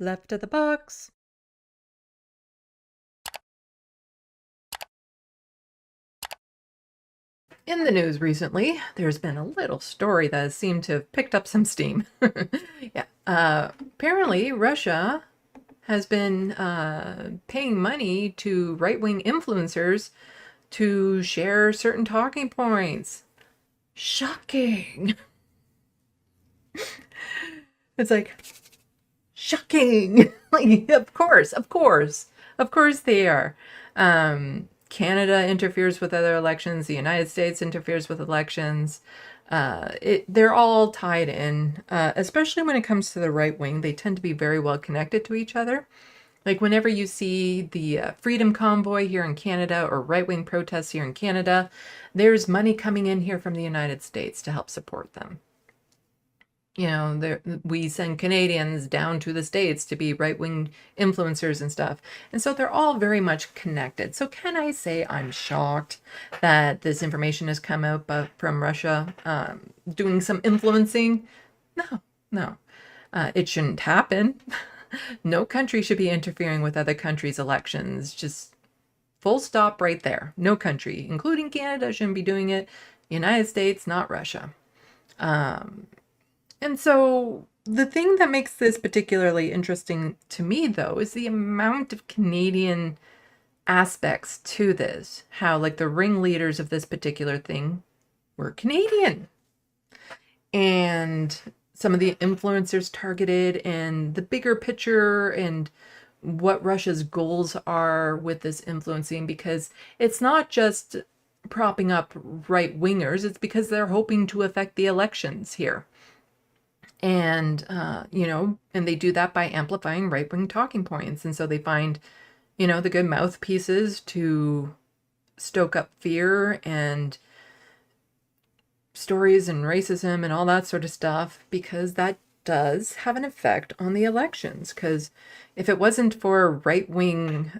Left of the box. In the news recently, there's been a little story that has seemed to have picked up some steam. Yeah. Apparently, Russia has been paying money to right-wing influencers to share certain talking points. Shocking. It's like, shocking. Like, of course they are. Canada interferes with other elections. The United States interferes with elections. They're all tied in, especially when it comes to the right wing. They tend to be very well connected to each other. Like whenever you see the Freedom Convoy here in Canada or right-wing protests here in Canada, there's money coming in here from the United States to help support them. You know, we send Canadians down to the States to be right-wing influencers and stuff. And so they're all very much connected. So can I say I'm shocked that this information has come out from Russia doing some influencing? No, no. It shouldn't happen. No country should be interfering with other countries' elections. Just full stop right there. No country, including Canada, shouldn't be doing it. United States, not Russia. And so the thing that makes this particularly interesting to me, though, is the amount of Canadian aspects to this. How, like, the ringleaders of this particular thing were Canadian. And some of the influencers targeted and the bigger picture and what Russia's goals are with this influencing, because it's not just propping up right-wingers, it's because they're hoping to affect the elections here. And, and they do that by amplifying right-wing talking points. And so they find, the good mouthpieces to stoke up fear and stories and racism and all that sort of stuff, because that does have an effect on the elections. Because if it wasn't for right-wing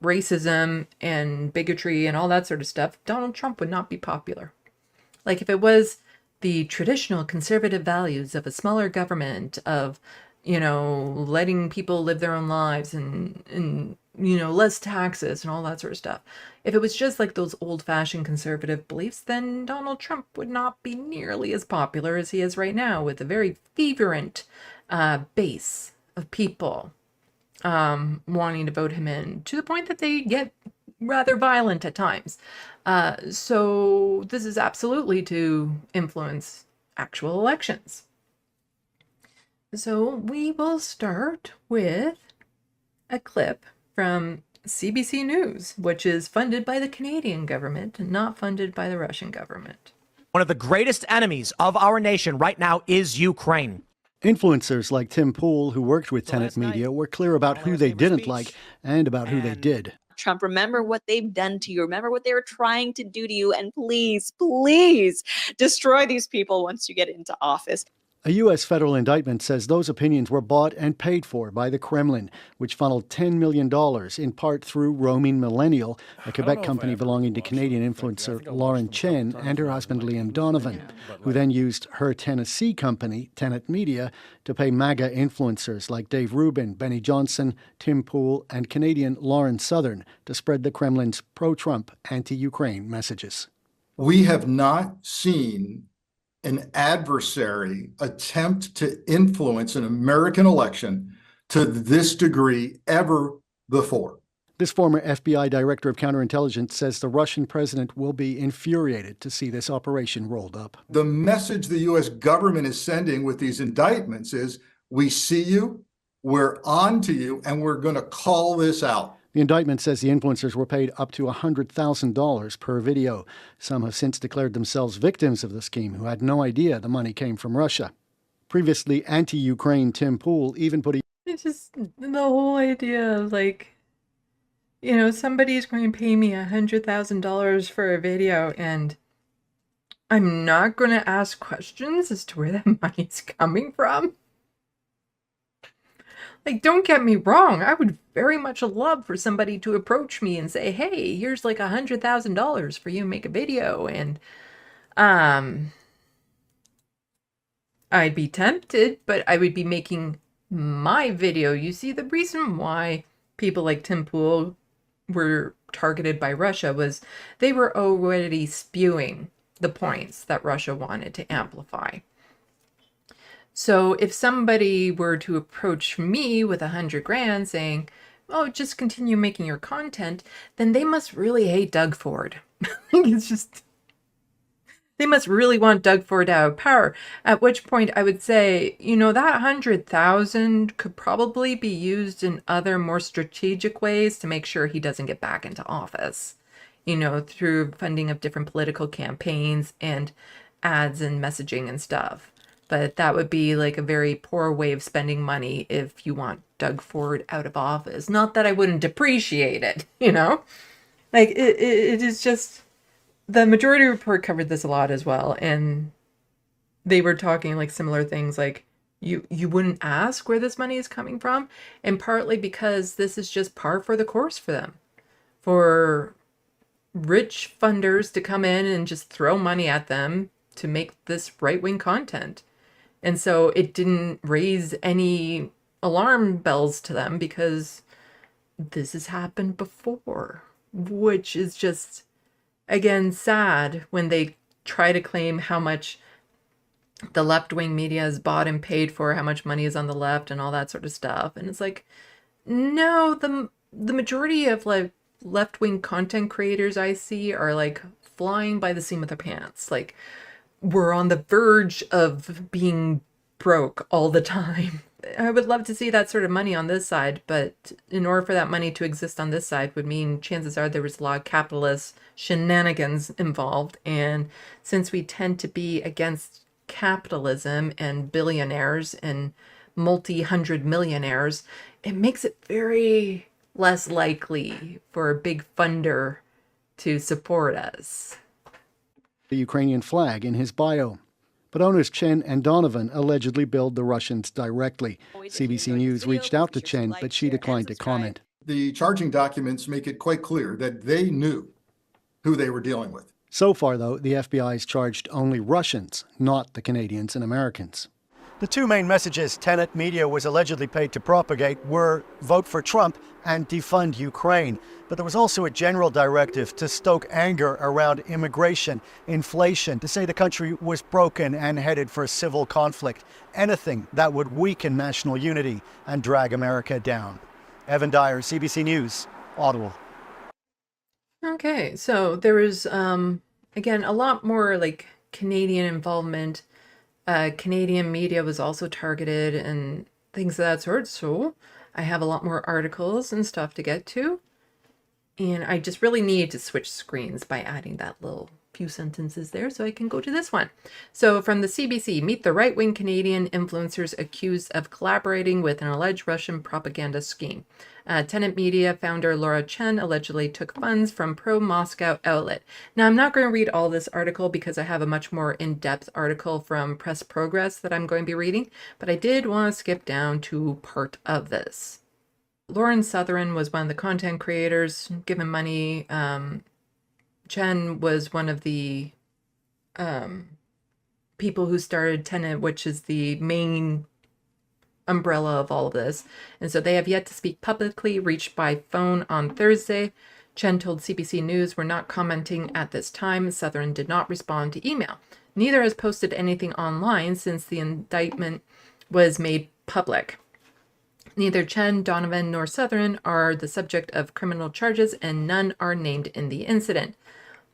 racism and bigotry and all that sort of stuff, Donald Trump would not be popular. Like if it was the traditional conservative values of a smaller government, of, letting people live their own lives and less taxes and all that sort of stuff. If it was just like those old-fashioned conservative beliefs, then Donald Trump would not be nearly as popular as he is right now, with a very fervent base of people wanting to vote him in, to the point that they get rather violent at times. So this is absolutely to influence actual elections. So we will start with a clip from CBC News, which is funded by the Canadian government, not funded by the Russian government. One of the greatest enemies of our nation right now is Ukraine. Influencers like Tim Pool, who worked with Tenet Media, were clear about who they didn't like and about who they did. Trump, remember what they've done to you. Remember what they were trying to do to you. And please, please destroy these people once you get into office. A U.S. federal indictment says those opinions were bought and paid for by the Kremlin, which funneled $10 million, in part through Roaming Millennial, a Quebec company belonging to Canadian influencer Lauren Chen and her husband Liam Donovan, who then used her Tennessee company, Tenet Media, to pay MAGA influencers like Dave Rubin, Benny Johnson, Tim Pool, and Canadian Lauren Southern to spread the Kremlin's pro-Trump, anti-Ukraine messages. We have not seen an adversary attempt to influence an American election to this degree ever before. This former FBI director of counterintelligence says the Russian president will be infuriated to see this operation rolled up. The message the U.S. government is sending with these indictments is, we see you, we're on to you, and we're going to call this out. The indictment says the influencers were paid up to $100,000 per video. Some have since declared themselves victims of the scheme, who had no idea the money came from Russia. Previously, anti-Ukraine Tim Pool even put a... It's just the whole idea of, like, somebody's going to pay me $100,000 for a video, and I'm not going to ask questions as to where that money's coming from. Like, don't get me wrong, I would very much love for somebody to approach me and say, hey, here's like $100,000 for you to make a video. And I'd be tempted, but I would be making my video, you see the reason why people like Tim Pool were targeted by Russia was they were already spewing the points that Russia wanted to amplify. So if somebody were to approach me with 100 grand saying, oh, just continue making your content, then they must really hate Doug Ford. It's just, they must really want Doug Ford out of power. At which point I would say, you know, that 100,000 could probably be used in other more strategic ways to make sure he doesn't get back into office, you know, through funding of different political campaigns and ads and messaging and stuff. But that would be like a very poor way of spending money if you want Doug Ford out of office. Not that I wouldn't appreciate it, you know? Like, it is just... The Majority Report covered this a lot as well, and they were talking like similar things like you wouldn't ask where this money is coming from, and partly because this is just par for the course for them. For rich funders to come in and just throw money at them to make this right-wing content. And so it didn't raise any alarm bells to them because this has happened before, which is just, again, sad when they try to claim how much the left-wing media is bought and paid for, how much money is on the left and all that sort of stuff. And it's like, no, the majority of like left-wing content creators I see are like flying by the seam of their pants. Like, we're on the verge of being broke all the time. I would love to see that sort of money on this side, but in order for that money to exist on this side would mean chances are there was a lot of capitalist shenanigans involved. And since we tend to be against capitalism and billionaires and multi-hundred millionaires, it makes it very less likely for a big funder to support us. The Ukrainian flag in his bio. But owners Chen and Donovan allegedly billed the Russians directly. CBC News reached out to Chen, but she declined to comment. The charging documents make it quite clear that they knew who they were dealing with. So far, though, the FBI has charged only Russians, not the Canadians and Americans. The two main messages Tenet Media was allegedly paid to propagate were vote for Trump and defund Ukraine. But there was also a general directive to stoke anger around immigration, inflation, to say the country was broken and headed for civil conflict, anything that would weaken national unity and drag America down. Evan Dyer, CBC News, Ottawa. Okay, so there was, again, a lot more like Canadian involvement. Canadian media was also targeted and things of that sort. So I have a lot more articles and stuff to get to. And I just really need to switch screens by adding that little few sentences there so I can go to this one. So from the CBC, meet the right-wing Canadian influencers accused of collaborating with an alleged Russian propaganda scheme. Tenet Media founder Laura Chen allegedly took funds from pro-Moscow outlet. Now, I'm not going to read all this article because I have a much more in-depth article from Press Progress that I'm going to be reading, but I did want to skip down to part of this. Lauren Southern was one of the content creators given money. Chen was one of the people who started Tenet, which is the main umbrella of all of this. And so they have yet to speak publicly, reached by phone on Thursday. Chen told CBC News, "We're not commenting at this time." Southern did not respond to email. Neither has posted anything online since the indictment was made public. Neither Chen, Donovan, nor Southern are the subject of criminal charges, and none are named in the incident.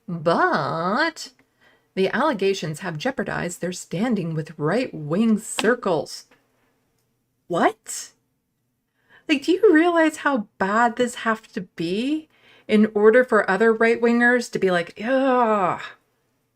But the allegations have jeopardized their standing with right-wing circles. What? Like, do you realize how bad this has to be in order for other right-wingers to be like, yeah,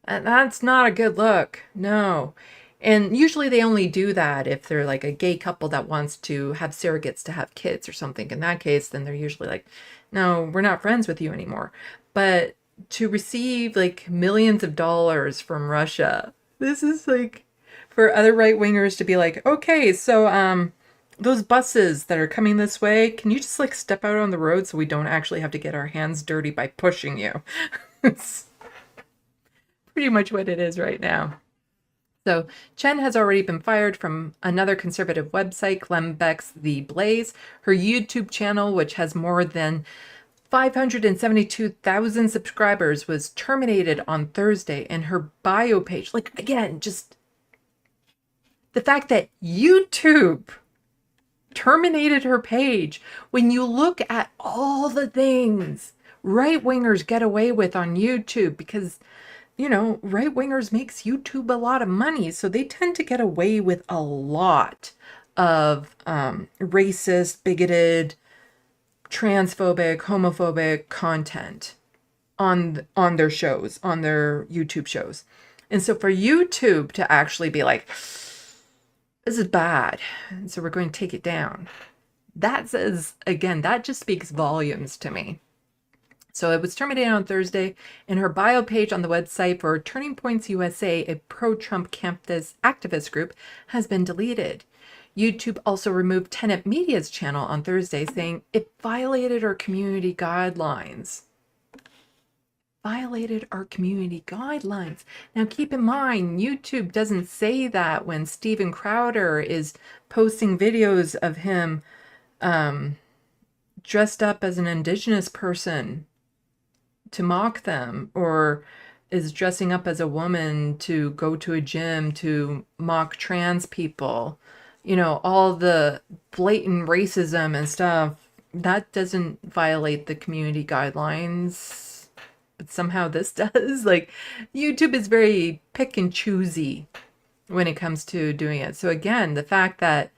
that's not a good look. No. And usually they only do that if they're like a gay couple that wants to have surrogates to have kids or something. In that case, then they're usually like, no, we're not friends with you anymore. But to receive like millions of dollars from Russia, this is like for other right-wingers to be like, okay, so those buses that are coming this way, can you just like step out on the road so we don't actually have to get our hands dirty by pushing you? It's pretty much what it is right now. So Chen has already been fired from another conservative website, Glenn Beck's The Blaze. Her YouTube channel, which has more than 572,000 subscribers, was terminated on Thursday, and her bio page, like, again, just the fact that YouTube terminated her page, when you look at all the things right-wingers get away with on YouTube, because, you know, right-wingers makes YouTube a lot of money, so they tend to get away with a lot of racist, bigoted, transphobic, homophobic content on their shows, on their YouTube shows. And so for YouTube to actually be like, this is bad, and so we're going to take it down, that says, again, that just speaks volumes to me. So it was terminated on Thursday, and her bio page on the website for Turning Points USA, a pro-Trump campus activist group, has been deleted. YouTube also removed Tenet Media's channel on Thursday, saying it violated our community guidelines. Violated our community guidelines. Now keep in mind, YouTube doesn't say that when Steven Crowder is posting videos of him dressed up as an indigenous person to mock them, or is dressing up as a woman to go to a gym to mock trans people. You know, all the blatant racism and stuff, that doesn't violate the community guidelines, but somehow this does. Like, YouTube is very pick and choosy when it comes to doing it. So again, the fact that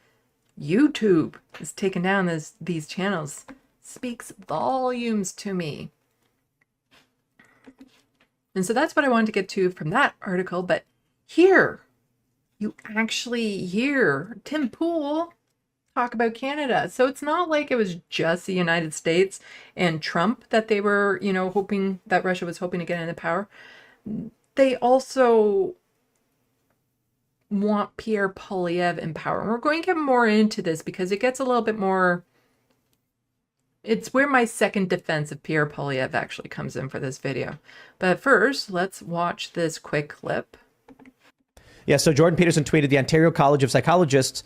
YouTube has taken down these channels speaks volumes to me. And so that's what I wanted to get to from that article. But here, you actually hear Tim Pool talk about Canada. So it's not like it was just the United States and Trump that they were, you know, hoping that Russia was hoping to get into power. They also want Pierre Poilievre in power. And we're going to get more into this because it gets a little bit more. It's where my second defense of Pierre Poilievre actually comes in for this video. But first, let's watch this quick clip. Yeah, so Jordan Peterson tweeted, the Ontario College of Psychologists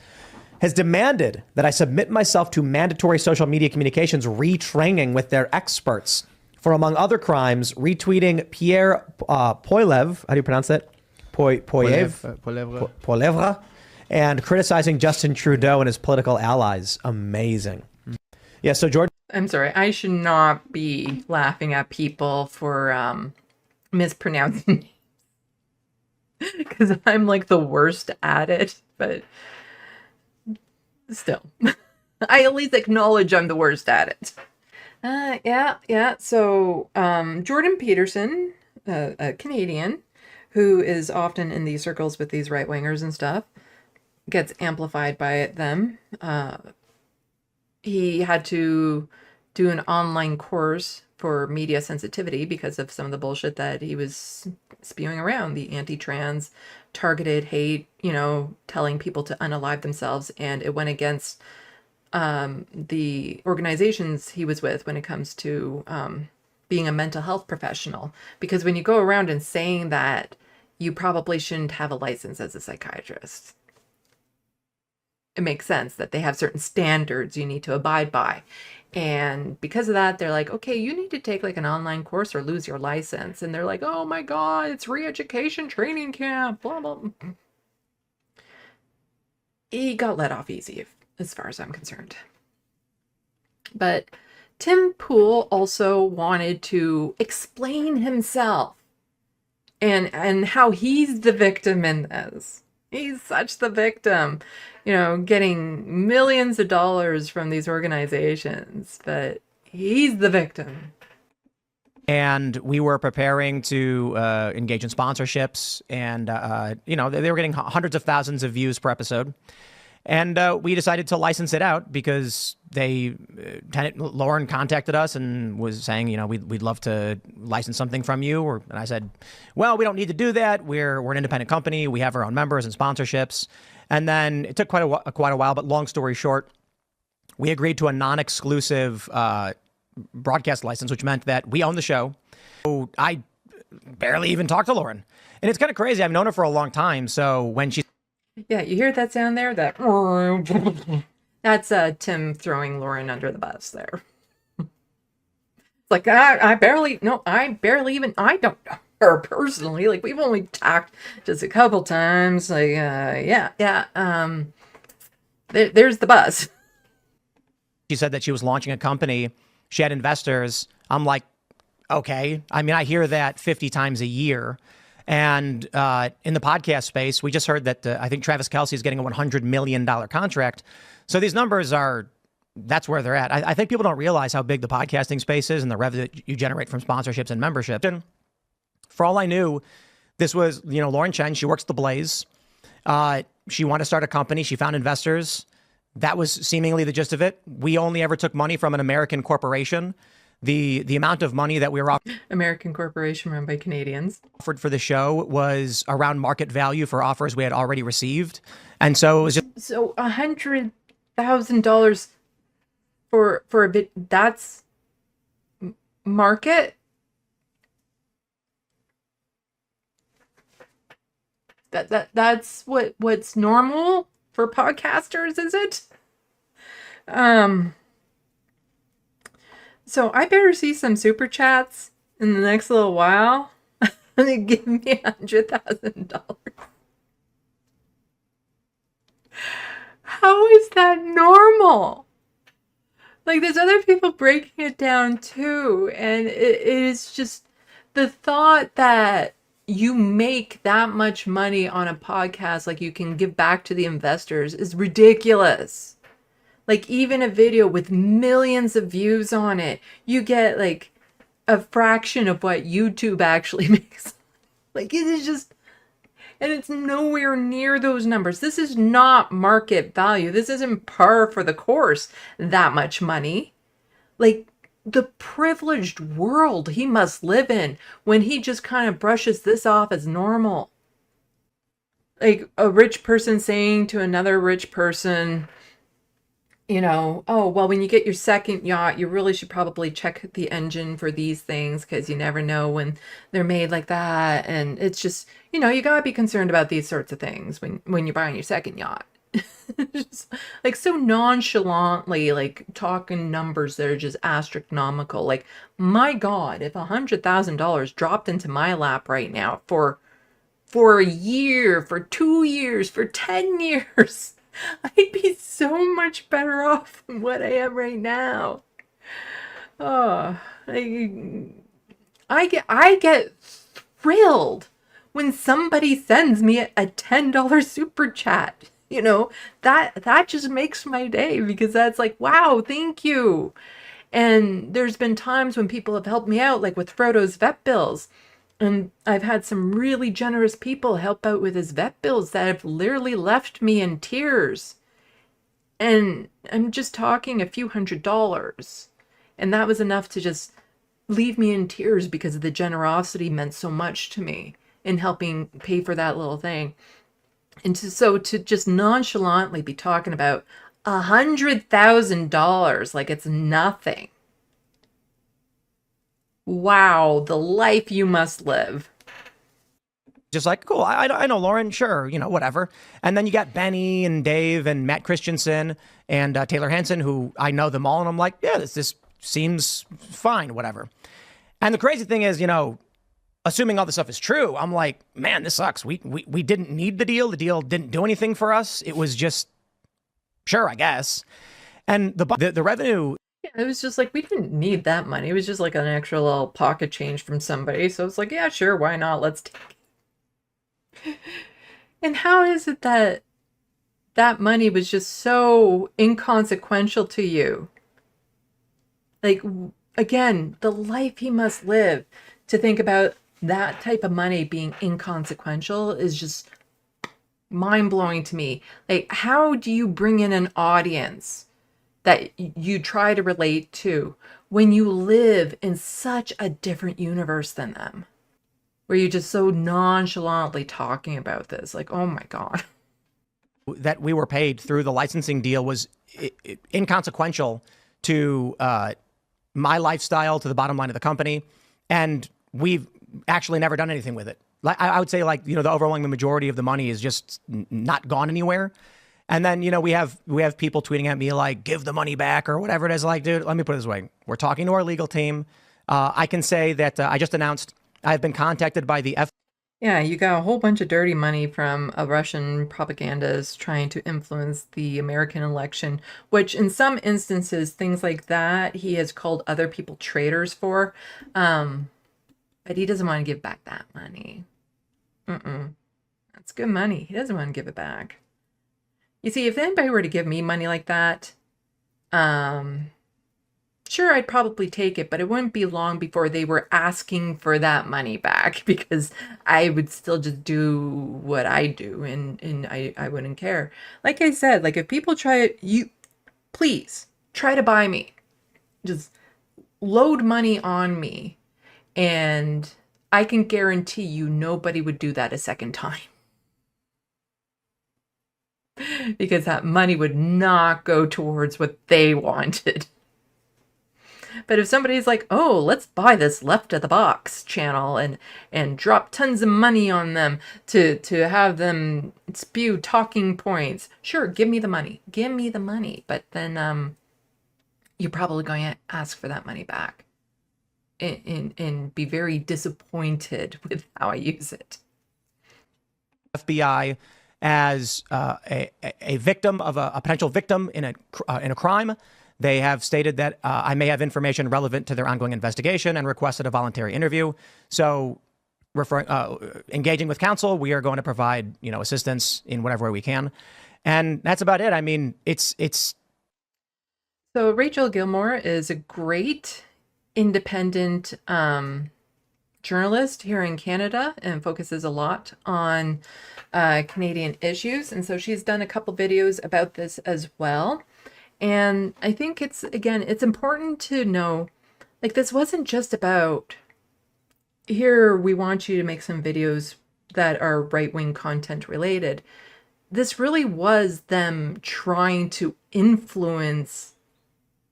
has demanded that I submit myself to mandatory social media communications retraining with their experts for, among other crimes, retweeting Pierre Poilievre, how do you pronounce that? Poilievre, and criticizing Justin Trudeau and his political allies. Amazing. Yeah, so Jordan. I'm sorry, I should not be laughing at people for mispronouncing because I'm like the worst at it, but still, I at least acknowledge I'm the worst at it. Yeah. So Jordan Peterson, a Canadian who is often in these circles with these right-wingers and stuff, gets amplified by them. He had to do an online course for media sensitivity because of some of the bullshit that he was spewing around, the anti-trans targeted hate, you know, telling people to unalive themselves. And it went against the organizations he was with when it comes to being a mental health professional. Because when you go around and saying that, you probably shouldn't have a license as a psychiatrist. It makes sense that they have certain standards you need to abide by. And because of that, they're like, okay, you need to take like an online course or lose your license. And they're like, oh my God, it's re-education training camp, blah, blah. He got let off easy as far as I'm concerned. But Tim Pool also wanted to explain himself and how he's the victim in this. He's such the victim, you know, getting millions of dollars from these organizations, but he's the victim. And we were preparing to engage in sponsorships, and, you know, they were getting hundreds of thousands of views per episode. And we decided to license it out because Lauren contacted us and was saying, you know, we'd love to license something from you. And I said, well, we don't need to do that. We're an independent company. We have our own members and sponsorships. And then it took quite a while, but long story short, we agreed to a non-exclusive broadcast license, which meant that we own the show. So I barely even talk to Lauren. And it's kind of crazy. I've known her for a long time. So when she Yeah, you hear that sound there? That's Tim throwing Lauren under the bus there. It's like, I barely even, I don't know her personally. Like, we've only talked just a couple times. Like, there's the bus. she said that she was launching a company, she had investors. I'm like, okay. I mean, I hear that 50 times a year. And in the podcast space, we just heard that I think Travis Kelce is getting a $100 million contract. So these numbers that's where they're at. I think people don't realize how big the podcasting space is and the revenue that you generate from sponsorships and membership. And for all I knew, this was, Lauren Chen. She works the Blaze. She wanted to start a company. She found investors. That was seemingly the gist of it. We only ever took money from an American corporation. The amount of money that we were American corporation run by Canadians. offered for the show was around market value for offers we had already received. And so it was just So $100,000 for a bit, that's market? That's what's normal for podcasters, is it? So I better see some super chats in the next little while. They give me $100,000. How is that normal? Like, there's other people breaking it down too, and it is just the thought that you make that much money on a podcast, like you can give back to the investors, is ridiculous. Like, even a video with millions of views on it, you get like a fraction of what YouTube actually makes. Like, it is just, and it's nowhere near those numbers. This is not market value. This isn't par for the course, that much money. Like, the privileged world he must live in when he just kind of brushes this off as normal. Like, a rich person saying to another rich person, oh, well, when you get your second yacht, you really should probably check the engine for these things because you never know when they're made like that. And it's just, you got to be concerned about these sorts of things when you're buying your second yacht. Just, like, so nonchalantly, like, talking numbers that are just astronomical. Like, my God, if $100,000 dropped into my lap right now for a year, for 2 years, for 10 years, I'd be so much better off than what I am right now. Oh, I get thrilled when somebody sends me a $10 super chat. That just makes my day, because that's like, wow, thank you. And there's been times when people have helped me out, like with Frodo's vet bills. And I've had some really generous people help out with his vet bills that have literally left me in tears. And I'm just talking a few $100s. And that was enough to just leave me in tears because the generosity meant so much to me in helping pay for that little thing. And to just nonchalantly be talking about $100,000 like it's nothing. Wow, the life you must live. just like, cool, I know Lauren, sure, whatever. And then you got Benny and Dave and Matt Christensen and Taylor Hansen, who I know them all. And I'm like, yeah, this seems fine, whatever. And the crazy thing is, assuming all this stuff is true, I'm like, man, this sucks. We didn't need the deal. The deal didn't do anything for us. It was just, sure, I guess. And the revenue. Yeah, it was just like, we didn't need that money. It was just like an extra little pocket change from somebody. So it's like, yeah, sure, why not? Let's take it. And how is it that that money was just so inconsequential to you? Like, again, the life he must live to think about that type of money being inconsequential is just mind-blowing to me. Like, how do you bring in an audience that you try to relate to when you live in such a different universe than them? Where you're just so nonchalantly talking about this. Like, oh my God. That we were paid through the licensing deal was inconsequential to my lifestyle, to the bottom line of the company. And we've actually never done anything with it. Like I would say, like, you know, the overwhelming majority of the money is just not gone anywhere. And then, you know, we have people tweeting at me like, give the money back or whatever it is. Like, dude, let me put it this way. We're talking to our legal team. I can say that I just announced I've been contacted by the Yeah, you got a whole bunch of dirty money from a Russian propagandist trying to influence the American election, which in some instances, things like that, he has called other people traitors for. But he doesn't want to give back that money. That's good money. He doesn't want to give it back. You see, if anybody were to give me money like that, sure, I'd probably take it, but it wouldn't be long before they were asking for that money back because I would still just do what I do and I wouldn't care. Like I said, like if people please try to buy me. Just load money on me and I can guarantee you nobody would do that a second time. Because that money would not go towards what they wanted. But if somebody's like, oh, let's buy this Left of the Box channel and drop tons of money on them to have them spew talking points, sure, give me the money. Give me the money. But then you're probably going to ask for that money back and be very disappointed with how I use it. FBI as a victim of a potential victim in a crime. They have stated that I may have information relevant to their ongoing investigation and requested a voluntary interview. So, engaging with counsel, we are going to provide, you know, assistance in whatever way we can, and that's about it. I mean, it's. So Rachel Gilmore is a great independent journalist here in Canada and focuses a lot on Canadian issues, and so she's done a couple videos about this as well. And I think it's important to know, like, this wasn't just about, here, we want you to make some videos that are right-wing content related. This really was them trying to influence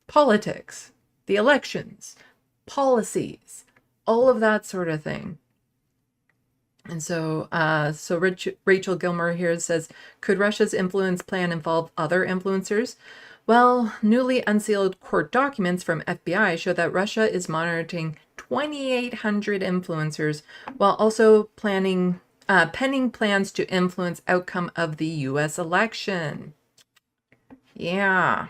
politics, the elections, policies, all of that sort of thing. And so, Rachel Gilmore here says, could Russia's influence plan involve other influencers? Well, newly unsealed court documents from FBI show that Russia is monitoring 2,800 influencers while also pending plans to influence outcome of the U.S. election. Yeah.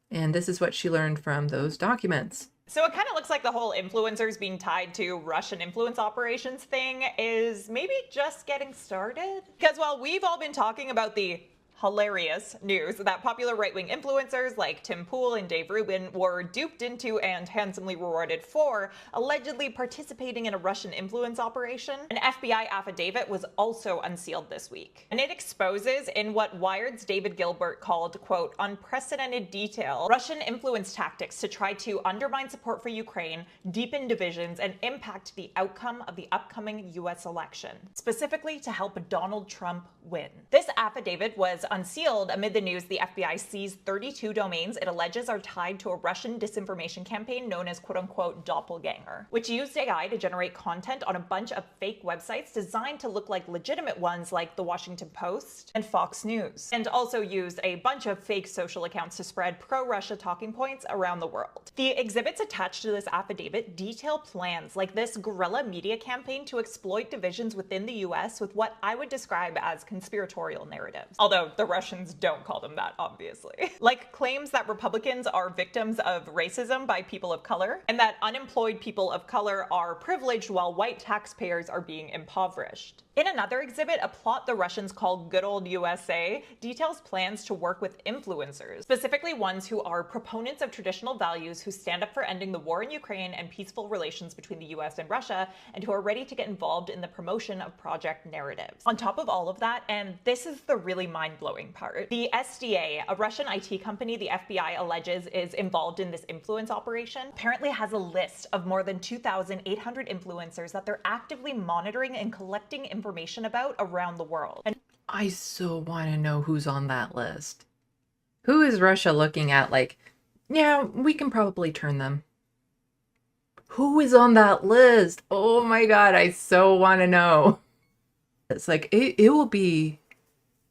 And this is what she learned from those documents. So it kind of looks like the whole influencers being tied to Russian influence operations thing is maybe just getting started. Because while we've all been talking about the hilarious news that popular right-wing influencers like Tim Pool and Dave Rubin were duped into and handsomely rewarded for allegedly participating in a Russian influence operation, an FBI affidavit was also unsealed this week. And it exposes, in what Wired's David Gilbert called, quote, unprecedented detail, Russian influence tactics to try to undermine support for Ukraine, deepen divisions, and impact the outcome of the upcoming US election, specifically to help Donald Trump win. This affidavit was unsealed amid the news the FBI seized 32 domains it alleges are tied to a Russian disinformation campaign known as quote-unquote doppelganger, which used AI to generate content on a bunch of fake websites designed to look like legitimate ones like the Washington Post and Fox News, and also used a bunch of fake social accounts to spread pro-Russia talking points around the world. The exhibits attached to this affidavit detail plans like this guerrilla media campaign to exploit divisions within the US with what I would describe as conspiratorial narratives. Although the Russians don't call them that, obviously. Like claims that Republicans are victims of racism by people of color, and that unemployed people of color are privileged while white taxpayers are being impoverished. In another exhibit, a plot the Russians call Good Old USA details plans to work with influencers, specifically ones who are proponents of traditional values who stand up for ending the war in Ukraine and peaceful relations between the US and Russia, and who are ready to get involved in the promotion of project narratives. On top of all of that, and this is the really mind-blowing part, the SDA, a Russian IT company the FBI alleges is involved in this influence operation, apparently has a list of more than 2,800 influencers that they're actively monitoring and collecting information about around the world. And I so want to know who's on that list. Who is Russia looking at like, yeah, we can probably turn them. Who is on that list? Oh my God, I so want to know. It's like, it will be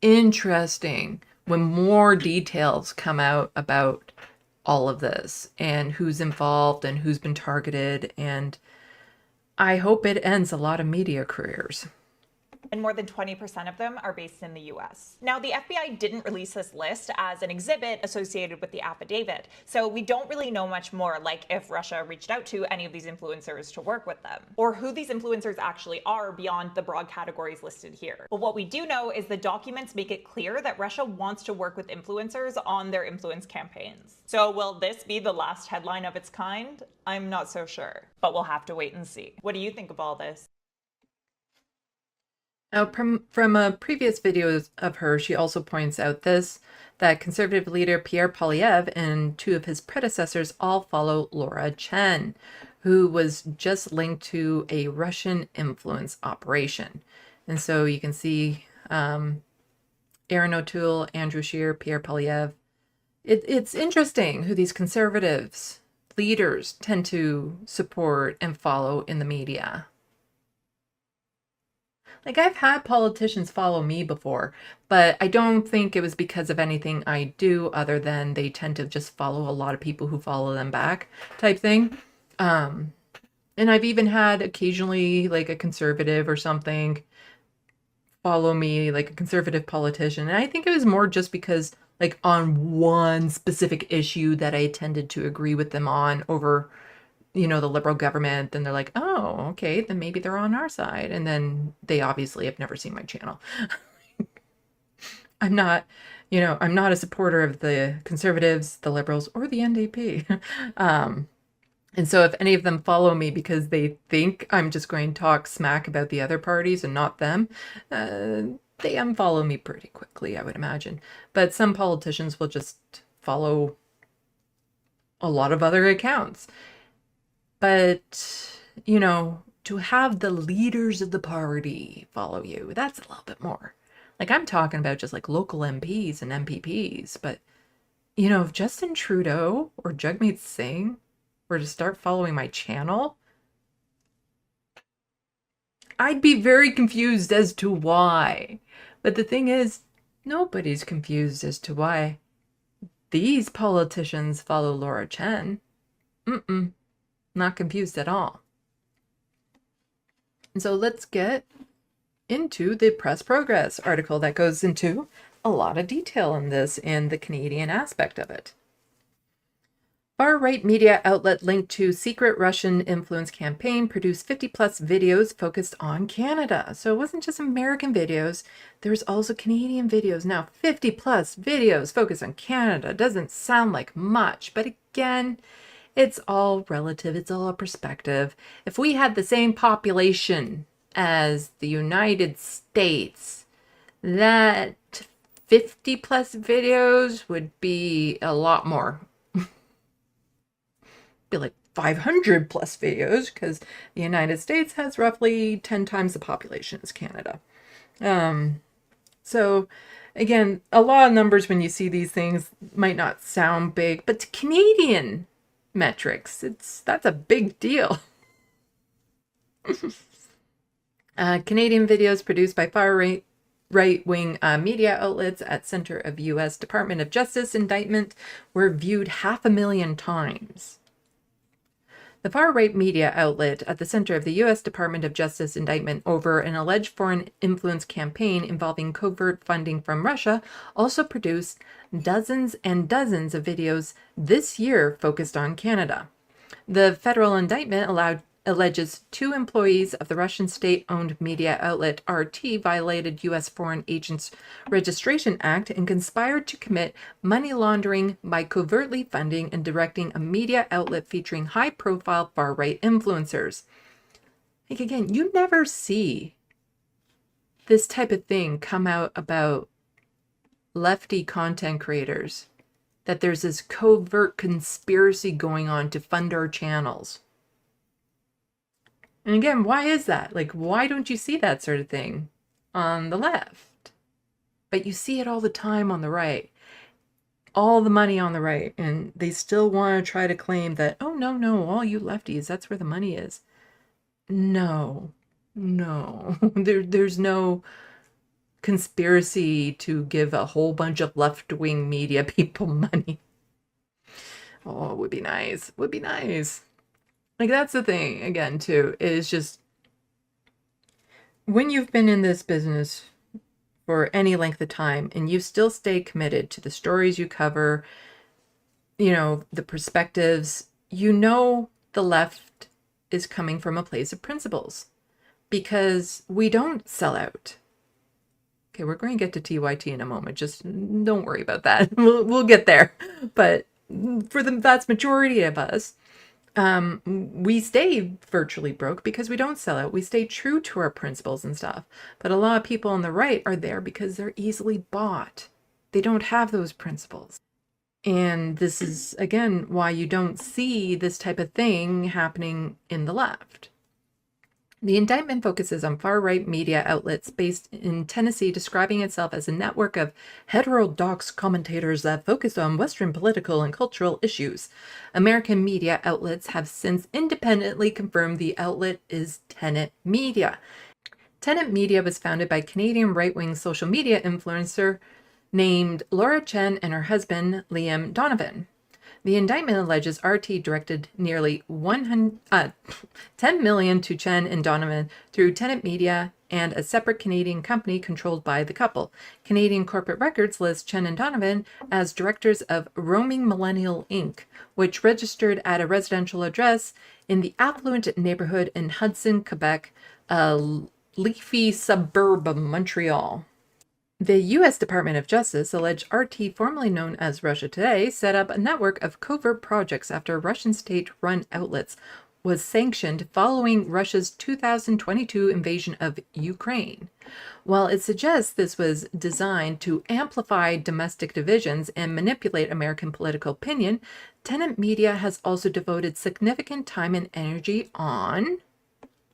interesting when more details come out about all of this and who's involved and who's been targeted. And I hope it ends a lot of media careers. And more than 20% of them are based in the US. Now, the FBI didn't release this list as an exhibit associated with the affidavit, so we don't really know much more, like if Russia reached out to any of these influencers to work with them, or who these influencers actually are beyond the broad categories listed here. But what we do know is the documents make it clear that Russia wants to work with influencers on their influence campaigns. So will this be the last headline of its kind? I'm not so sure, but we'll have to wait and see. What do you think of all this? Now, from a previous video of her, she also points out that conservative leader Pierre Poilievre and two of his predecessors all follow Laura Chen, who was just linked to a Russian influence operation. And so you can see Aaron O'Toole, Andrew Scheer, Pierre Poilievre. It's interesting who these conservatives leaders tend to support and follow in the media. Like, I've had politicians follow me before, but I don't think it was because of anything I do other than they tend to just follow a lot of people who follow them back type thing. And I've even had occasionally like a conservative or something follow me, like a conservative politician. And I think it was more just because like on one specific issue that I tended to agree with them on over the liberal government, then they're like, oh, okay, then maybe they're on our side. And then they obviously have never seen my channel. I'm not a supporter of the conservatives, the liberals, or the NDP. And so if any of them follow me because they think I'm just going to talk smack about the other parties and not them, they unfollow me pretty quickly, I would imagine. But some politicians will just follow a lot of other accounts. But, to have the leaders of the party follow you, that's a little bit more. Like, I'm talking about just like local MPs and MPPs. But, if Justin Trudeau or Jagmeet Singh were to start following my channel, I'd be very confused as to why. But the thing is, nobody's confused as to why these politicians follow Laura Chen. Not confused at all. And so let's get into the Press Progress article that goes into a lot of detail in this and the Canadian aspect of it. Far-right media outlet linked to secret Russian influence campaign produced 50-plus videos focused on Canada. So it wasn't just American videos, there was also Canadian videos. Now, 50-plus videos focused on Canada doesn't sound like much, but again, it's all relative. It's all a perspective. If we had the same population as the United States, that 50-plus videos would be a lot more. Be like 500-plus videos, because the United States has roughly 10 times the population as Canada. So again, a lot of numbers when you see these things might not sound big, but to Canadian metrics, that's a big deal. Canadian videos produced by right-wing media outlets at center of U.S. Department of Justice indictment were viewed 500,000 times. The far-right media outlet at the center of the U.S. Department of Justice indictment over an alleged foreign influence campaign involving covert funding from Russia also produced dozens and dozens of videos this year focused on Canada. The federal indictment alleges 2 employees of the Russian state-owned media outlet RT violated U.S. Foreign Agents Registration Act and conspired to commit money laundering by covertly funding and directing a media outlet featuring high-profile far-right influencers. Like, again, you never see this type of thing come out about lefty content creators, that there's this covert conspiracy going on to fund our channels. And again, why is that? Like, why don't you see that sort of thing on the left? But you see it all the time on the right. all the money on the right, and they still want to try to claim that, oh, no, no, all you lefties, that's where the money is. No, no, there's no conspiracy to give a whole bunch of left-wing media people money. Oh, it would be nice. Would be nice. Like, that's the thing, again, too, is just when you've been in this business for any length of time and you still stay committed to the stories you cover, you know, the perspectives, you know the left is coming from a place of principles because we don't sell out. Okay, we're going to get to TYT in a moment. Just don't worry about that. We'll get there. But for the vast majority of us, we stay virtually broke because we don't sell out. We stay true to our principles and stuff. But a lot of people on the right are there because they're easily bought. They don't have those principles. And this is, again, why you don't see this type of thing happening in the left. The indictment focuses on far-right media outlets based in Tennessee, describing itself as a network of heterodox commentators that focus on Western political and cultural issues. American media outlets have since independently confirmed the outlet is Tenet Media. Tenet Media was founded by Canadian right-wing social media influencer named Laura Chen and her husband, Liam Donovan. The indictment alleges RT directed nearly $10 million to Chen and Donovan through Tenet Media and a separate Canadian company controlled by the couple. Canadian corporate records list Chen and Donovan as directors of Roaming Millennial Inc., which registered at a residential address in the affluent neighborhood in Hudson, Quebec, a leafy suburb of Montreal. The U.S. Department of Justice alleged RT, formerly known as Russia Today, set up a network of covert projects after Russian state-run outlets was sanctioned following Russia's 2022 invasion of Ukraine. While it suggests this was designed to amplify domestic divisions and manipulate American political opinion, Tenet Media has also devoted significant time and energy on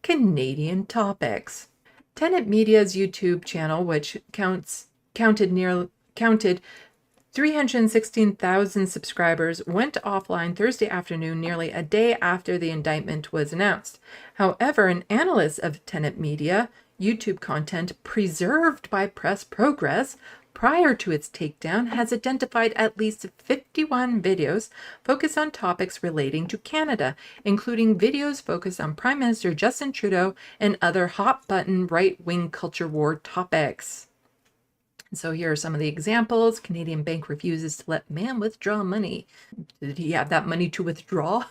Canadian topics. Tenet Media's YouTube channel, which counted 316,000 subscribers, went offline Thursday afternoon, nearly a day after the indictment was announced. However, an analyst of Tenet Media YouTube content preserved by Press Progress prior to its takedown has identified at least 51 videos focused on topics relating to Canada, including videos focused on Prime Minister Justin Trudeau and other hot-button right-wing culture war topics. So here are some of the examples. Canadian bank refuses to let man withdraw money. Did he have that money to withdraw?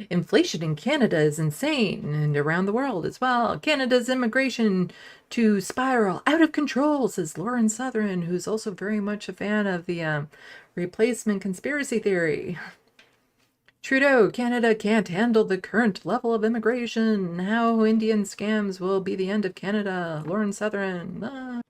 Inflation in Canada is insane, and around the world as well. Canada's immigration to spiral out of control, says Lauren Southern, who's also very much a fan of the replacement conspiracy theory. Trudeau, Canada can't handle the current level of immigration. How Indian scams will be the end of Canada. Lauren Southern.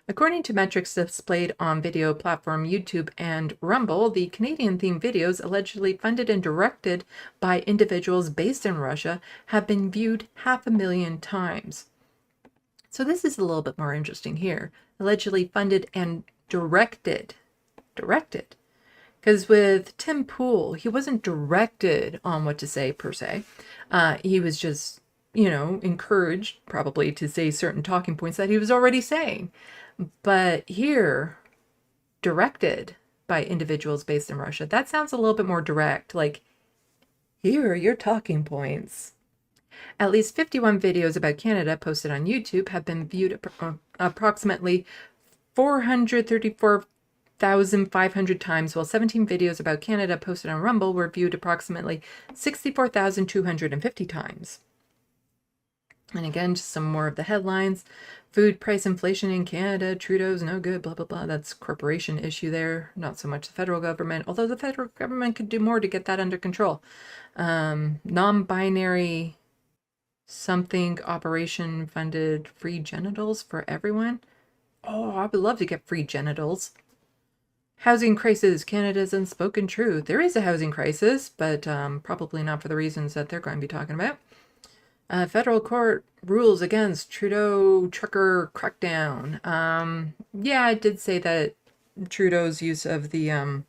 According to metrics displayed on video platform YouTube and Rumble, the Canadian-themed videos allegedly funded and directed by individuals based in Russia have been viewed 500,000 times. So this is a little bit more interesting here. Allegedly funded and directed. Because with Tim Pool, he wasn't directed on what to say, per se. He was just, encouraged probably to say certain talking points that he was already saying. But here, directed by individuals based in Russia, that sounds a little bit more direct. Like, here are your talking points. At least 51 videos about Canada posted on YouTube have been viewed approximately 434,500 times, while 17 videos about Canada posted on Rumble were viewed approximately 64,250 times. And again, just some more of the headlines. Food price inflation in Canada, Trudeau's no good, blah, blah, blah. That's corporation issue there, not so much the federal government, although the federal government could do more to get that under control. Non-binary something operation funded free genitals for everyone. Oh, I would love to get free genitals. Housing crisis, Canada's unspoken truth. There is a housing crisis, but probably not for the reasons that they're going to be talking about. Federal court rules against Trudeau trucker crackdown. Yeah, I did say that Trudeau's use of the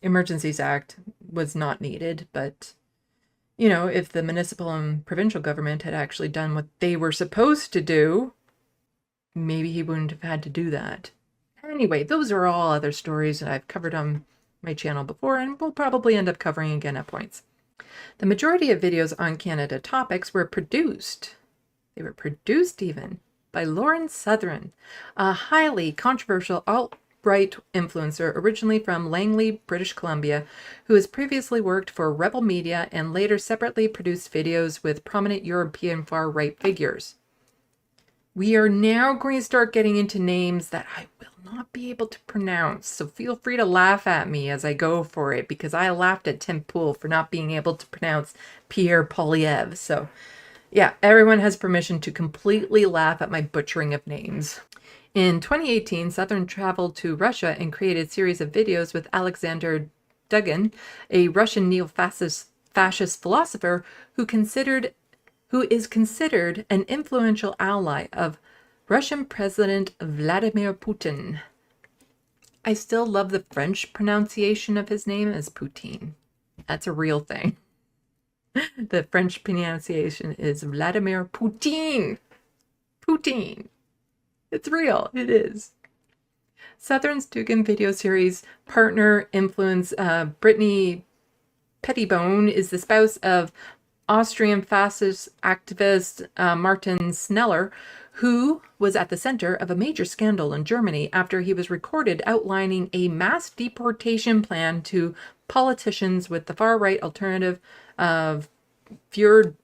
Emergencies Act was not needed, but, you know, if the municipal and provincial government had actually done what they were supposed to do, maybe he wouldn't have had to do that. Anyway, those are all other stories that I've covered on my channel before and will probably end up covering again at points. The majority of videos on Canada topics were produced. They were produced even by Lauren Southern, a highly controversial alt-right influencer originally from Langley, British Columbia, who has previously worked for Rebel Media and later separately produced videos with prominent European far-right figures. We are now going to start getting into names that I will not be able to pronounce, so feel free to laugh at me as I go for it, because I laughed at Tim Pool for not being able to pronounce Pierre Polyev. So yeah, everyone has permission to completely laugh at my butchering of names. In 2018, Southern traveled to Russia and created a series of videos with Alexander Dugin, a Russian neo-fascist philosopher who is considered an influential ally of Russian President Vladimir Putin. I still love the French pronunciation of his name as Poutine. That's a real thing. The French pronunciation is Vladimir Putin. Poutine. It's real. It is. Southern's Dugin video series partner influence Brittany Pettibone is the spouse of Austrian fascist activist Martin Sneller, who was at the center of a major scandal in Germany after he was recorded outlining a mass deportation plan to politicians with the far-right alternative of Fjord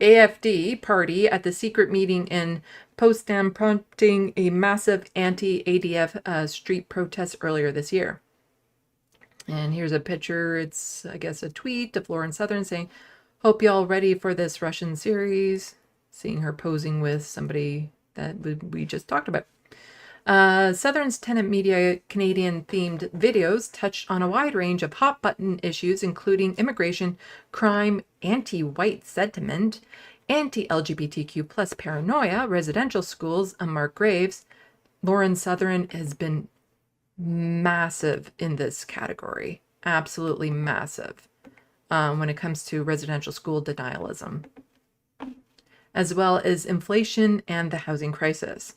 AFD party at the secret meeting in Potsdam, prompting a massive anti-ADF street protest earlier this year. And here's a picture. It's, I guess, a tweet of Lauren Southern saying, "Hope y'all ready for this Russian series." Seeing her posing with somebody that we just talked about. Southern's Tenant Media Canadian-themed videos touched on a wide range of hot-button issues, including immigration, crime, anti-white sentiment, anti-LGBTQ plus paranoia, residential schools, and Mark Graves. Lauren Southern has been massive in this category. Absolutely massive when it comes to residential school denialism, as well as inflation and the housing crisis.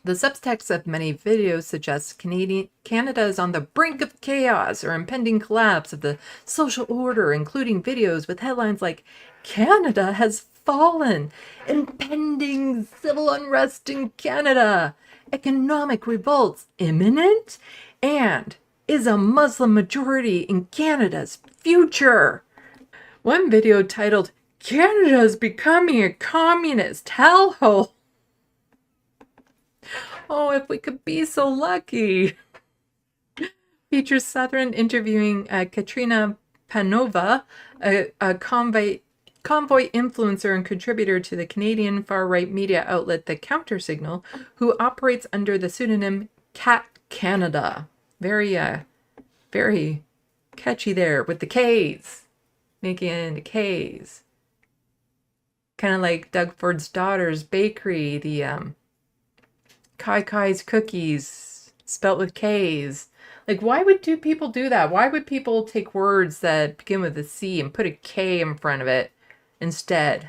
The subtext of many videos suggests Canada is on the brink of chaos or impending collapse of the social order, including videos with headlines like, "Canada has fallen," "Impending civil unrest in Canada," "Economic revolts imminent," and "Is a Muslim majority in Canada's future?" One video titled, "Canada is becoming a communist hellhole." Oh, if we could be so lucky. Features Southern interviewing Katrina Panova, a convoy influencer and contributor to the Canadian far-right media outlet The Countersignal, who operates under the pseudonym Cat Canada. Very catchy there with the K's. Making it into K's. Kind of like Doug Ford's Daughter's Bakery, the Kai Kai's Cookies, spelt with K's. Like, why would people do that? Why would people take words that begin with a C and put a K in front of it instead?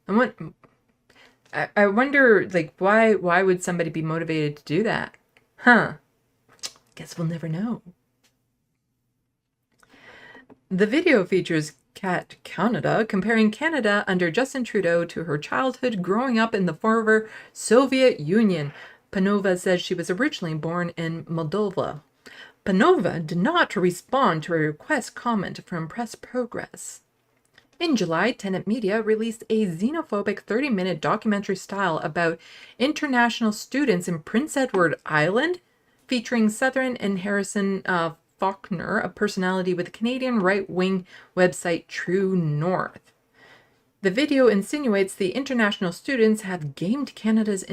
I wonder, like, why would somebody be motivated to do that? Huh. Guess we'll never know. The video features Cat Canada comparing Canada under Justin Trudeau to her childhood growing up in the former Soviet Union. Panova says she was originally born in Moldova. Panova did not respond to a request comment from Press Progress. In July, Tenant Media released a xenophobic 30-minute documentary style about international students in Prince Edward Island, featuring Southern and Harrison Faulkner, a personality with the Canadian right-wing website True North. The video insinuates the international students have gamed Canada's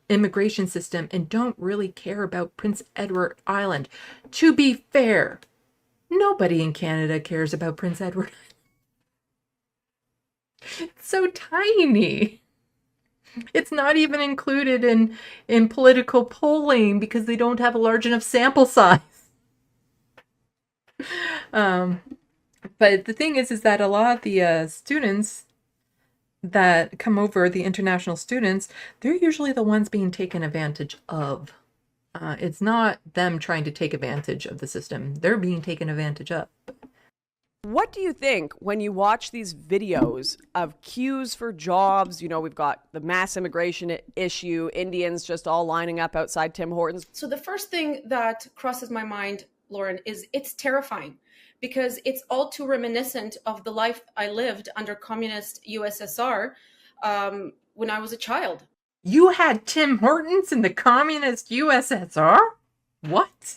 immigration system and don't really care about Prince Edward Island. To be fair, nobody in Canada cares about Prince Edward Island. It's so tiny. It's not even included in political polling because they don't have a large enough sample size. But the thing is that a lot of the students that come over, the international students, they're usually the ones being taken advantage of. It's not them trying to take advantage of the system. They're being taken advantage of. What do you think when you watch these videos of queues for jobs? You know, we've got the mass immigration issue, Indians just all lining up outside Tim Hortons. So the first thing that crosses my mind, Lauren, is it's terrifying because it's all too reminiscent of the life I lived under communist USSR when I was a child. You had Tim Hortons in the communist USSR? What?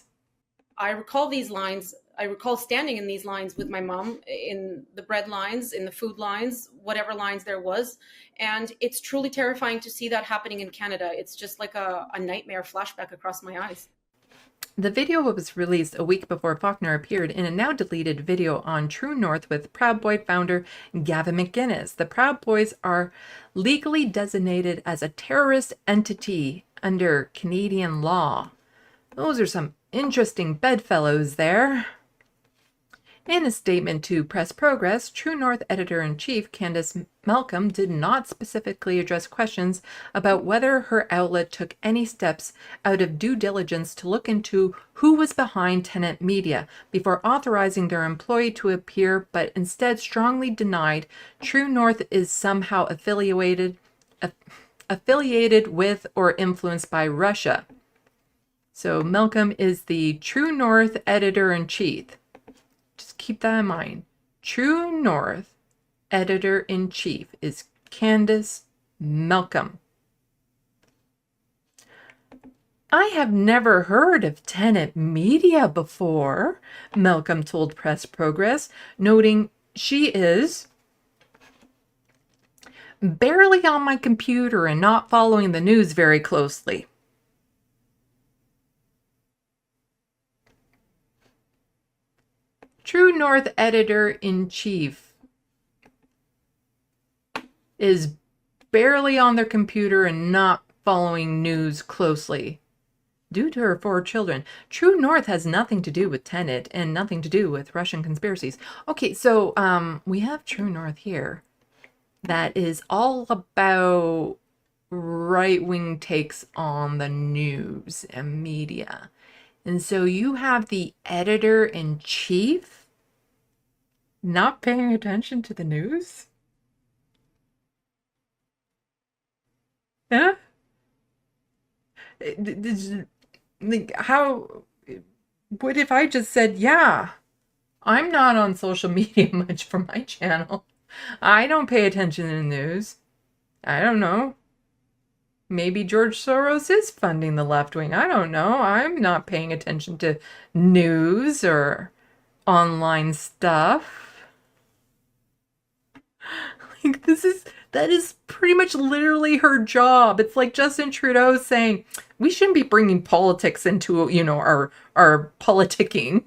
I recall these lines. I recall standing in these lines with my mom, in the bread lines, in the food lines, whatever lines there was. And it's truly terrifying to see that happening in Canada. It's just like a nightmare flashback across my eyes. The video was released a week before Faulkner appeared in a now deleted video on True North with Proud Boy founder Gavin McInnes. The Proud Boys are legally designated as a terrorist entity under Canadian law. Those are some interesting bedfellows there. In a statement to Press Progress, True North editor-in-chief Candace Malcolm did not specifically address questions about whether her outlet took any steps out of due diligence to look into who was behind Tenet Media before authorizing their employee to appear, but instead strongly denied True North is somehow affiliated with or influenced by Russia. So Malcolm is the True North editor-in-chief. Just keep that in mind. True North editor-in-chief is Candace Malcolm. I have never heard of Tenet Media before, Malcolm told Press Progress, noting she is barely on my computer and not following the news very closely. True North editor-in-chief is barely on their computer and not following news closely due to her 4 children. True North has nothing to do with Tenet and nothing to do with Russian conspiracies. Okay, so we have True North here that is all about right-wing takes on the news and media. And so you have the editor-in-chief not paying attention to the news? Yeah? Like, how? What if I just said, yeah, I'm not on social media much for my channel. I don't pay attention to the news. I don't know. Maybe George Soros is funding the left wing. I don't know. I'm not paying attention to news or online stuff. Like, that is pretty much literally her job. It's like Justin Trudeau saying, we shouldn't be bringing politics into, our politicking.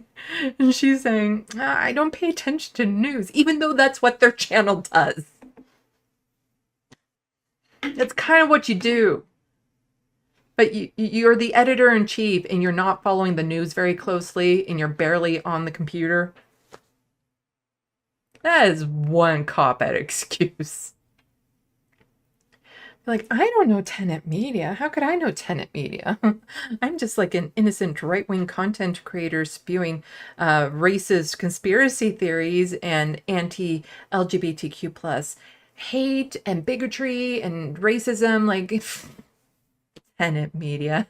And she's saying, I don't pay attention to news, even though that's what their channel does. That's kind of what you do. But you're the editor-in-chief and you're not following the news very closely and you're barely on the computer. That is one cop-out excuse. Like, I don't know Tenet Media. How could I know Tenet Media? I'm just like an innocent right-wing content creator spewing racist conspiracy theories and anti-LGBTQ plus hate and bigotry and racism. Like, Tenet Media.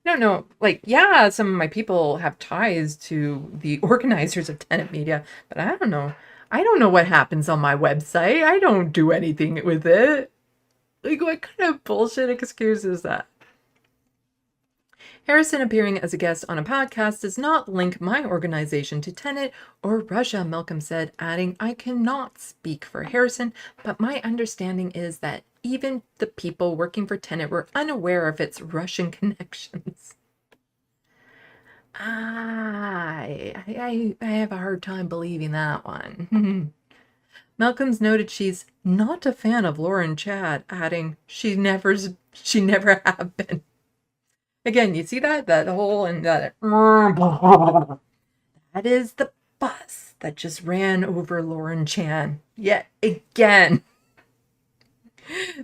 No, no, like, yeah, some of my people have ties to the organizers of Tenet Media, but I don't know. I don't know what happens on my website. I don't do anything with it. Like, what kind of bullshit excuse is that? Harrison appearing as a guest on a podcast does not link my organization to Tenet or Russia, Malcolm said, adding, I cannot speak for Harrison, but my understanding is that even the people working for Tenet were unaware of its Russian connections. I have a hard time believing that one. Malcolm's noted she's not a fan of Lauren Chad, adding, she never have been. Again, you see that? That whole and that. That is the bus that just ran over Lauren Chan. Yet again.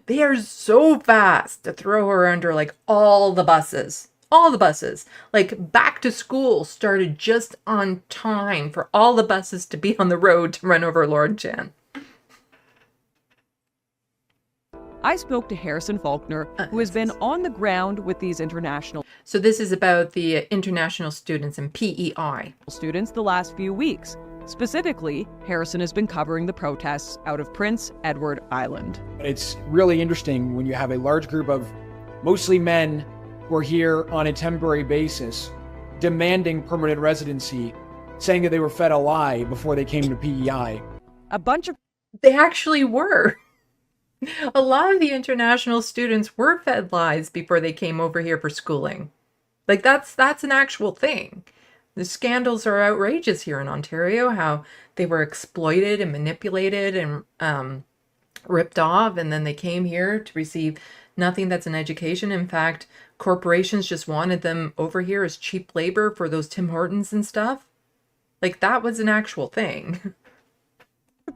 They are so fast to throw her under like all the buses. All the buses. Like back to school started just on time for all the buses to be on the road to run over Lauren Chan. I spoke to Harrison Faulkner, who has been on the ground with these international So this is about the international students in PEI. students the last few weeks. Specifically, Harrison has been covering the protests out of Prince Edward Island. It's really interesting when you have a large group of mostly men who are here on a temporary basis, demanding permanent residency, saying that they were fed a lie before they came to PEI. A bunch of They actually were. A lot of the international students were fed lies before they came over here for schooling. Like that's an actual thing. The scandals are outrageous here in Ontario, how they were exploited and manipulated and ripped off, and then they came here to receive nothing that's an education. In fact, corporations just wanted them over here as cheap labor for those Tim Hortons and stuff. Like that was an actual thing.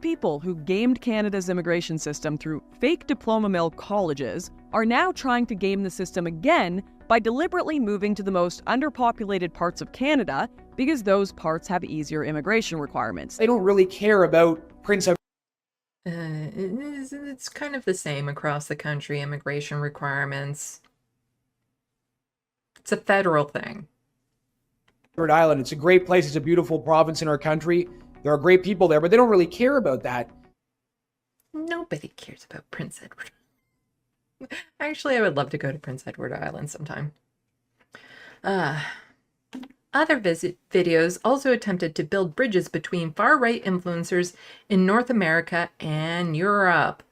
people who gamed Canada's immigration system through fake diploma mill colleges are now trying to game the system again by deliberately moving to the most underpopulated parts of Canada because those parts have easier immigration requirements. They don't really care about Prince Edward It's kind of the same across the country, immigration requirements. It's a federal thing. Island. It's a great place. It's a beautiful province in our country. There are great people there, but they don't really care about that. Nobody cares about Prince Edward. Actually, I would love to go to Prince Edward Island sometime. Other videos also attempted to build bridges between far-right influencers in North America and Europe.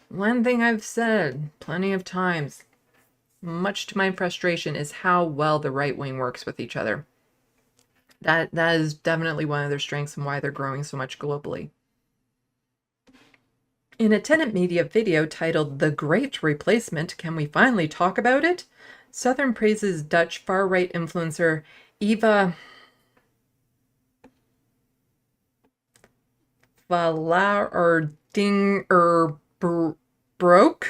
One thing I've said plenty of times, much to my frustration, is how well the right wing works with each other. That is definitely one of their strengths and why they're growing so much globally. In a Tenant Media video titled The Great Replacement, Can We Finally Talk About It? Southern praises Dutch far-right influencer Eva Vlaardingerbroek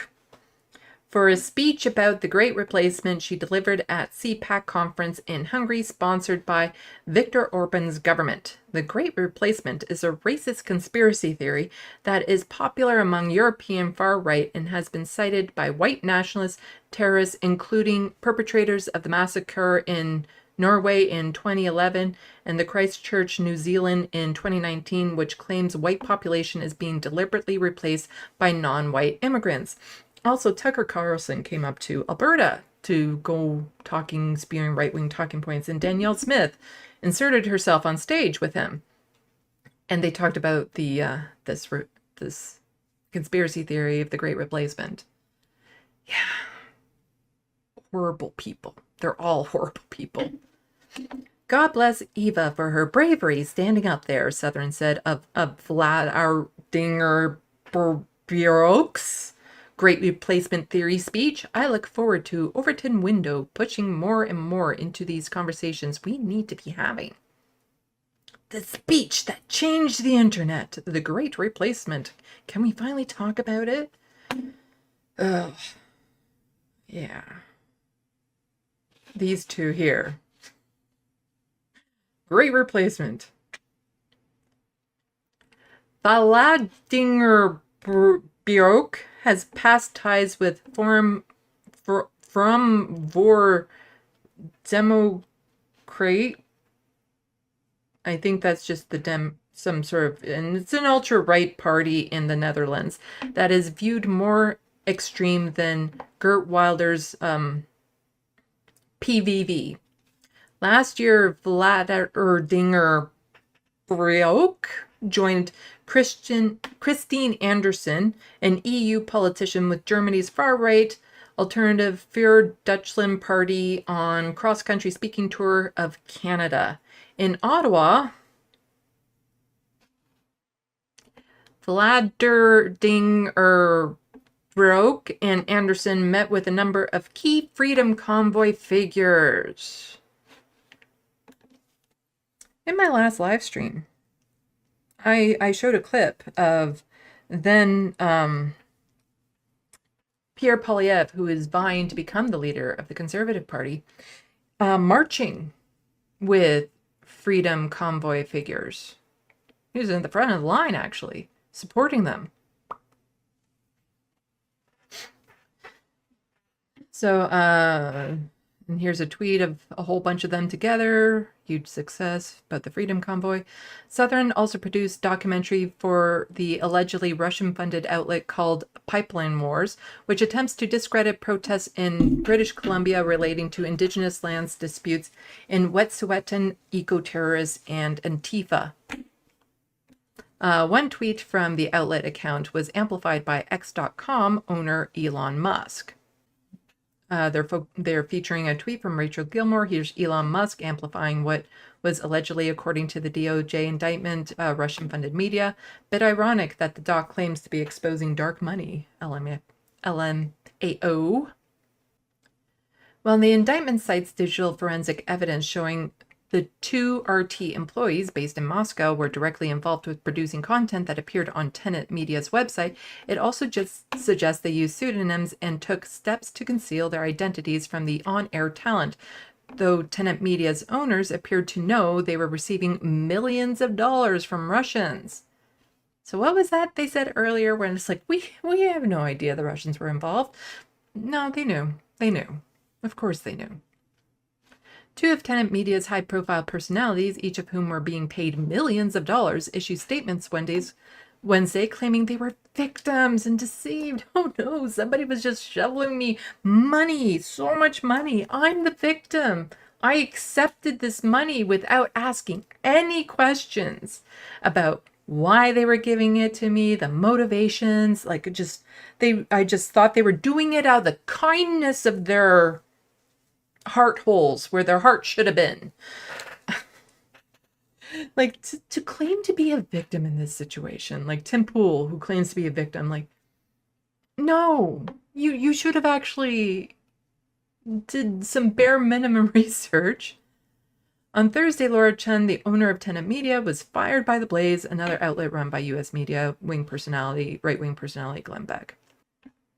for a speech about the Great Replacement she delivered at CPAC conference in Hungary, sponsored by Viktor Orban's government. The Great Replacement is a racist conspiracy theory that is popular among European far-right and has been cited by white nationalist terrorists, including perpetrators of the massacre in Norway in 2011 and the Christchurch, New Zealand in 2019, which claims white population is being deliberately replaced by non-white immigrants. Also, Tucker Carlson came up to Alberta to go spewing right-wing talking points, and Danielle Smith inserted herself on stage with him. And they talked about the this conspiracy theory of the Great Replacement. Yeah. Horrible people. They're all horrible people. God bless Eva for her bravery standing up there, Southern said of Vlaardingerbroek's Great Replacement Theory speech. I look forward to Overton Window pushing more and more into these conversations we need to be having. The speech that changed the internet, the Great Replacement. Can we finally talk about it? Ugh. Yeah. These two here. Great Replacement. Vlaardingerbroek has past ties with Forum voor Democratie. I think that's just some sort of, and it's an ultra-right party in the Netherlands that is viewed more extreme than Geert Wilders' PVV. Last year, Vlaardingerbroek joined Christine Anderson, an EU politician with Germany's far-right alternative Für Deutschland party, on cross-country speaking tour of Canada. In Ottawa, Gladerding Broke and Anderson met with a number of key Freedom Convoy figures. In my last live stream, I showed a clip of then Pierre Poilievre, who is vying to become the leader of the Conservative Party, marching with Freedom Convoy figures. He was in the front of the line, actually, supporting them. So, and here's a tweet of a whole bunch of them together. Huge success about the Freedom Convoy. Southern also produced documentary for the allegedly Russian-funded outlet called Pipeline Wars, which attempts to discredit protests in British Columbia relating to Indigenous lands disputes in Wet'suwet'en, eco-terrorists, and Antifa. One tweet from the outlet account was amplified by X.com owner Elon Musk. They're featuring a tweet from Rachel Gilmore. Here's Elon Musk amplifying what was allegedly, according to the DOJ indictment, Russian-funded media. Bit ironic that the doc claims to be exposing dark money, LMAO. Well, the indictment cites digital forensic evidence showing the two RT employees based in Moscow were directly involved with producing content that appeared on Tenet Media's website. It also just suggests they used pseudonyms and took steps to conceal their identities from the on-air talent, though Tenet Media's owners appeared to know they were receiving millions of dollars from Russians. So what was that they said earlier when it's like, we have no idea the Russians were involved? No, they knew. They knew. Of course they knew. Two of Tenet Media's high-profile personalities, each of whom were being paid millions of dollars, issued statements Wednesday claiming they were victims and deceived. Oh no, somebody was just shoveling me money, so much money. I'm the victim. I accepted this money without asking any questions about why they were giving it to me, the motivations. I just thought they were doing it out of the kindness of their heart holes where their heart should have been. To claim to be a victim in this situation, like Tim Pool, who claims to be a victim, no, you should have actually did some bare minimum research. On Thursday, Laura Chen, the owner of Tenet Media, was fired by The Blaze, another outlet run by U.S. media right-wing personality Glenn Beck.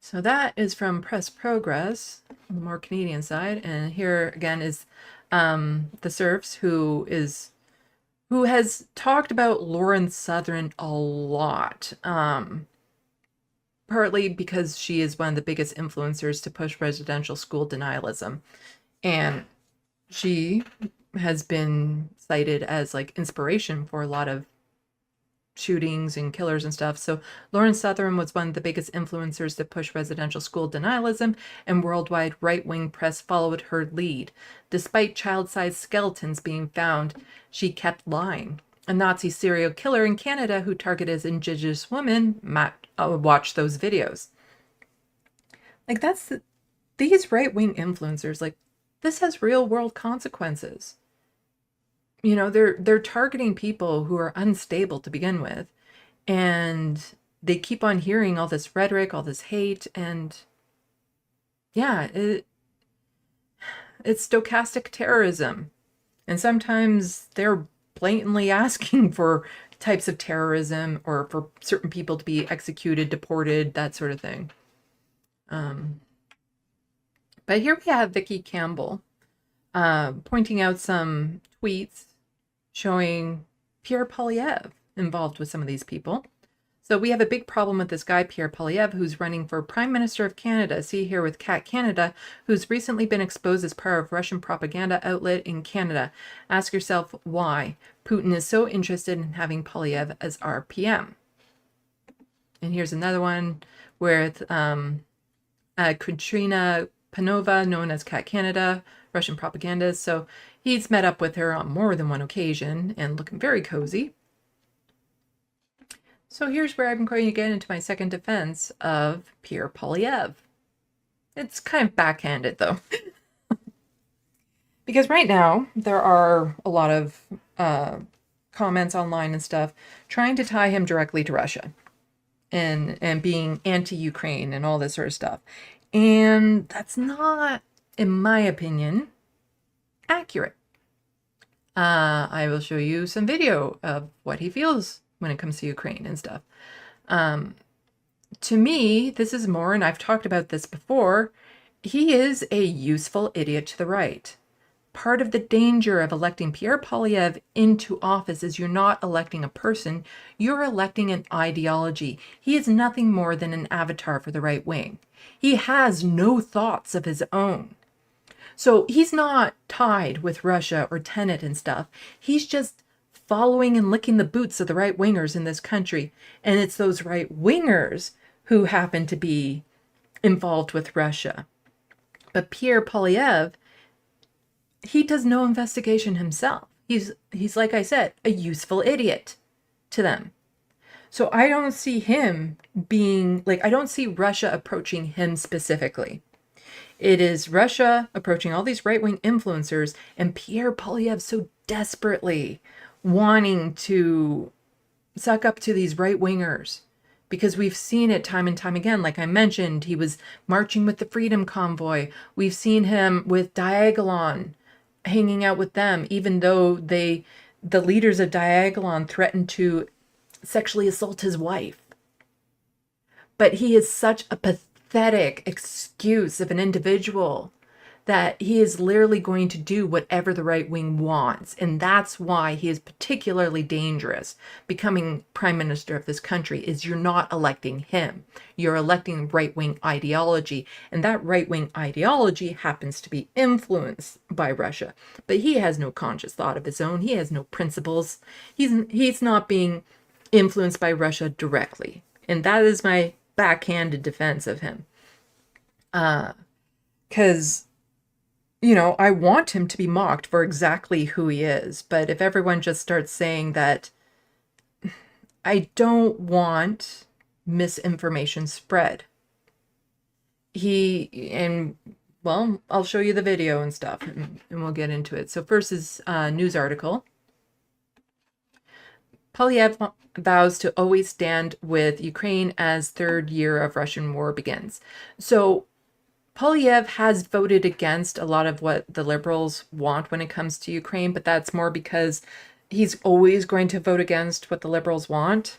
So that is from Press Progress, on the more Canadian side. And here again is the Serfs, who has talked about Lauren Southern a lot, partly because she is one of the biggest influencers to push residential school denialism. And she has been cited as inspiration for a lot of shootings and killers and stuff. So Lauren Southern was one of the biggest influencers to push residential school denialism, and worldwide right-wing press followed her lead. Despite child-sized skeletons being found, she kept lying. A Nazi serial killer in Canada who targeted Indigenous women watched those videos. These right-wing influencers, this has real-world consequences. They're targeting people who are unstable to begin with, and they keep on hearing all this rhetoric, all this hate, and yeah, it's stochastic terrorism. And sometimes they're blatantly asking for types of terrorism or for certain people to be executed, deported, that sort of thing. But here we have Vicky Campbell pointing out some tweets showing Pierre Poilievre involved with some of these people. So we have a big problem with this guy, Pierre Poilievre, who's running for Prime Minister of Canada. See here with Cat Canada, who's recently been exposed as part of Russian propaganda outlet in Canada. Ask yourself why Putin is so interested in having Poilievre as RPM. And here's another one with Katrina Panova, known as Cat Canada, Russian propagandist. So he's met up with her on more than one occasion and looking very cozy. So here's where I'm going to get into my second defense of Pierre Poilievre. It's kind of backhanded, though. Because right now, there are a lot of comments online and stuff trying to tie him directly to Russia. and being anti-Ukraine and all this sort of stuff. And that's not, in my opinion, accurate. I will show you some video of what he feels when it comes to Ukraine and stuff. To me, this is more, and I've talked about this before, he is a useful idiot to the right. Part of the danger of electing Pierre Poilievre into office is you're not electing a person, you're electing an ideology. He is nothing more than an avatar for the right wing. He has no thoughts of his own. So he's not tied with Russia or Tenet and stuff. He's just following and licking the boots of the right wingers in this country. And it's those right wingers who happen to be involved with Russia. But Pierre Poilievre, he does no investigation himself. He's like I said, a useful idiot to them. So I don't see him being, like, I don't see Russia approaching him specifically. It is Russia approaching all these right-wing influencers and Pierre Poilievre so desperately wanting to suck up to these right-wingers. Because we've seen it time and time again. Like I mentioned, he was marching with the Freedom Convoy. We've seen him with Diagolon, hanging out with them, even though the leaders of Diagolon threatened to sexually assault his wife. But he is such a pathetic excuse of an individual that he is literally going to do whatever the right wing wants. And that's why he is particularly dangerous. Becoming prime minister of this country is you're not electing him. You're electing right wing ideology. And that right wing ideology happens to be influenced by Russia. But he has no conscious thought of his own. He has no principles. He's not being influenced by Russia directly. And that is my backhanded defense of him. Because I want him to be mocked for exactly who he is. But if everyone just starts saying that, I don't want misinformation spread. I'll show you the video and stuff, and we'll get into it. So first is a news article. Poilievre vows to always stand with Ukraine as third year of Russian war begins. So Poilievre has voted against a lot of what the liberals want when it comes to Ukraine, but that's more because he's always going to vote against what the liberals want.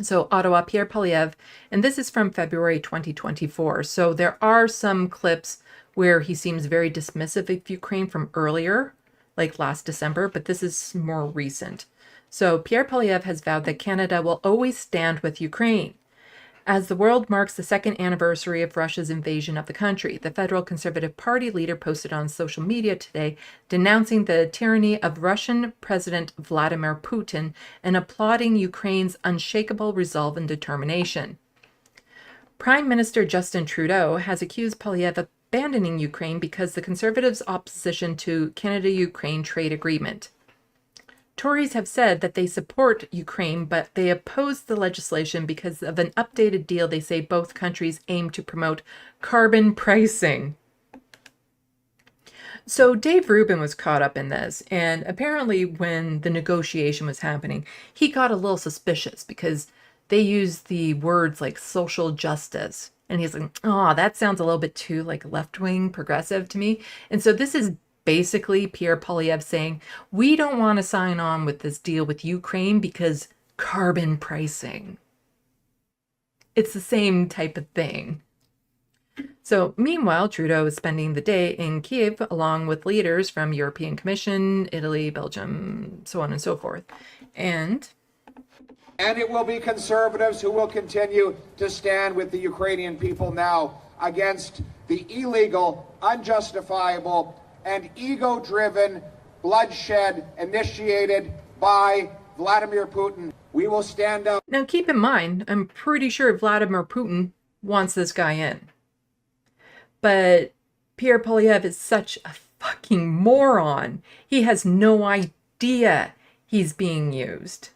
So Ottawa, Pierre Poilievre, and this is from February 2024. So there are some clips where he seems very dismissive of Ukraine from earlier, like last December, but this is more recent. So Pierre Poilievre has vowed that Canada will always stand with Ukraine. As the world marks the second anniversary of Russia's invasion of the country, the federal Conservative Party leader posted on social media today denouncing the tyranny of Russian President Vladimir Putin and applauding Ukraine's unshakable resolve and determination. Prime Minister Justin Trudeau has accused Poilievre of abandoning Ukraine because the Conservatives' opposition to Canada-Ukraine trade agreement. Tories have said that they support Ukraine, but they oppose the legislation because of an updated deal they say both countries aim to promote carbon pricing. So Dave Rubin was caught up in this, and apparently when the negotiation was happening, he got a little suspicious because they used the words like social justice. And he's like, oh, that sounds a little bit too like left-wing progressive to me. And so this is basically Pierre Poilievre saying, we don't want to sign on with this deal with Ukraine because carbon pricing. It's the same type of thing. So meanwhile, Trudeau is spending the day in Kiev along with leaders from European Commission, Italy, Belgium, so on and so forth. And it will be conservatives who will continue to stand with the Ukrainian people now against the illegal, unjustifiable, and ego-driven bloodshed initiated by Vladimir Putin. We will stand up. Now keep in mind, I'm pretty sure Vladimir Putin wants this guy in. But Pierre Poilievre is such a fucking moron. He has no idea he's being used.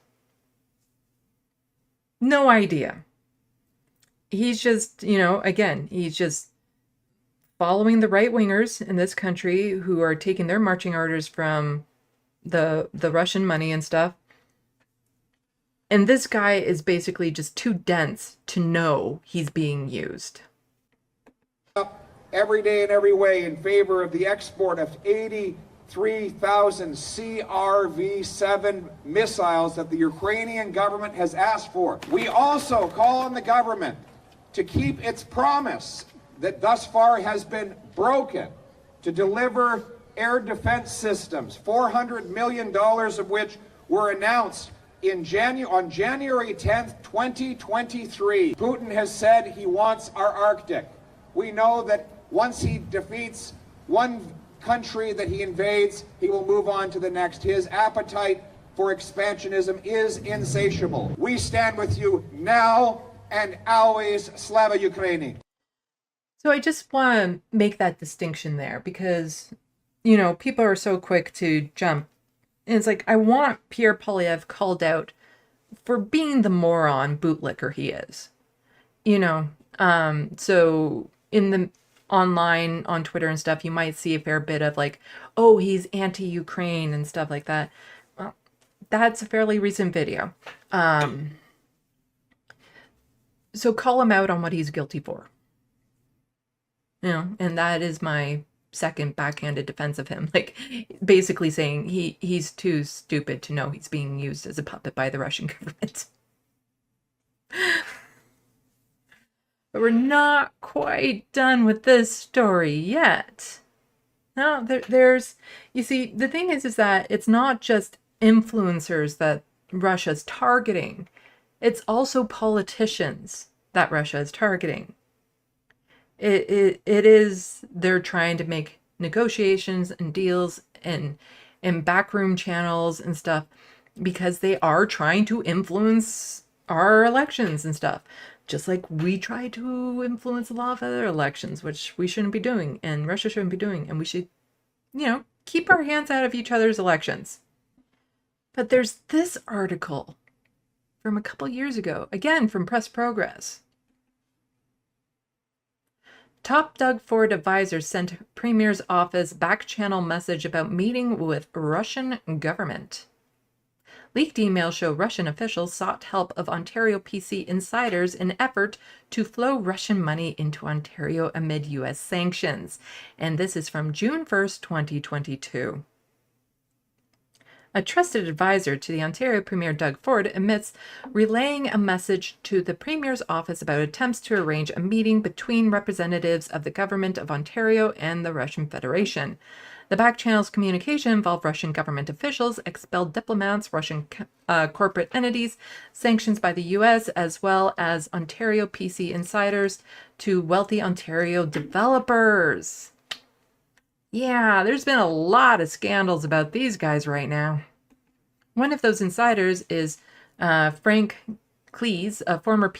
No idea. He's just, he's just following the right-wingers in this country who are taking their marching orders from the Russian money and stuff. And this guy is basically just too dense to know he's being used. Every day in every way in favor of the export of 83,000 CRV-7 missiles that the Ukrainian government has asked for. We also call on the government to keep its promise that thus far has been broken to deliver air defense systems, $400 million of which were announced on January 10th, 2023. Putin has said he wants our Arctic. We know that once he defeats one country that he invades, he will move on to the next. His appetite for expansionism is insatiable. We stand with you now and always. Slava Ukraini. So I just want to make that distinction there because, you know, people are so quick to jump. And it's like, I want Pierre Poilievre called out for being the moron bootlicker he is. You know, so in the online, on Twitter and stuff, you might see a fair bit of like, oh, he's anti-Ukraine and stuff like that. Well, that's a fairly recent video. So call him out on what he's guilty for. You know, and that is my second backhanded defense of him. Like, basically saying he's too stupid to know he's being used as a puppet by the Russian government. But we're not quite done with this story yet. No, there's, you see, the thing is that it's not just influencers that Russia's targeting. It's also politicians that Russia is targeting. It is, they're trying to make negotiations and deals and backroom channels and stuff because they are trying to influence our elections and stuff. Just like we try to influence a lot of other elections, which we shouldn't be doing and Russia shouldn't be doing. And we should, you know, keep our hands out of each other's elections. But there's this article from a couple years ago, again from Press Progress. Top Doug Ford advisor sent Premier's office back-channel message about meeting with Russian government. Leaked emails show Russian officials sought help of Ontario PC insiders in effort to flow Russian money into Ontario amid U.S. sanctions. And this is from June 1st, 2022. A trusted advisor to the Ontario Premier Doug Ford admits relaying a message to the Premier's office about attempts to arrange a meeting between representatives of the Government of Ontario and the Russian Federation. The back-channel's communication involved Russian government officials, expelled diplomats, Russian corporate entities, sanctions by the U.S., as well as Ontario PC insiders to wealthy Ontario developers. Yeah, there's been a lot of scandals about these guys right now. One of those insiders is Frank Cleese, a former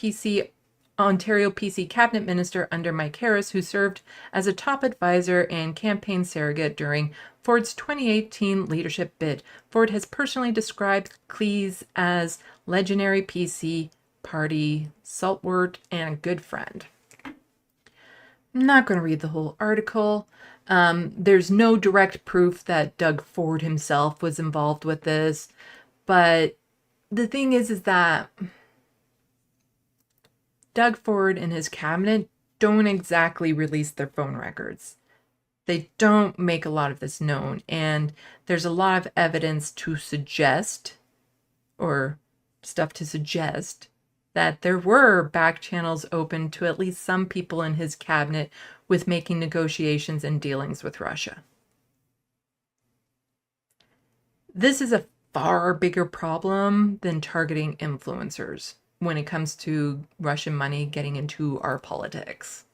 Ontario PC cabinet minister under Mike Harris, who served as a top advisor and campaign surrogate during Ford's 2018 leadership bid. Ford has personally described Cleese as legendary PC party stalwart and a good friend. I'm not going to read the whole article. There's no direct proof that Doug Ford himself was involved with this, but the thing is that Doug Ford and his cabinet don't exactly release their phone records. They don't make a lot of this known, and there's a lot of evidence to suggest, or stuff to suggest, that there were back channels open to at least some people in his cabinet with making negotiations and dealings with Russia. This is a far bigger problem than targeting influencers when it comes to Russian money getting into our politics.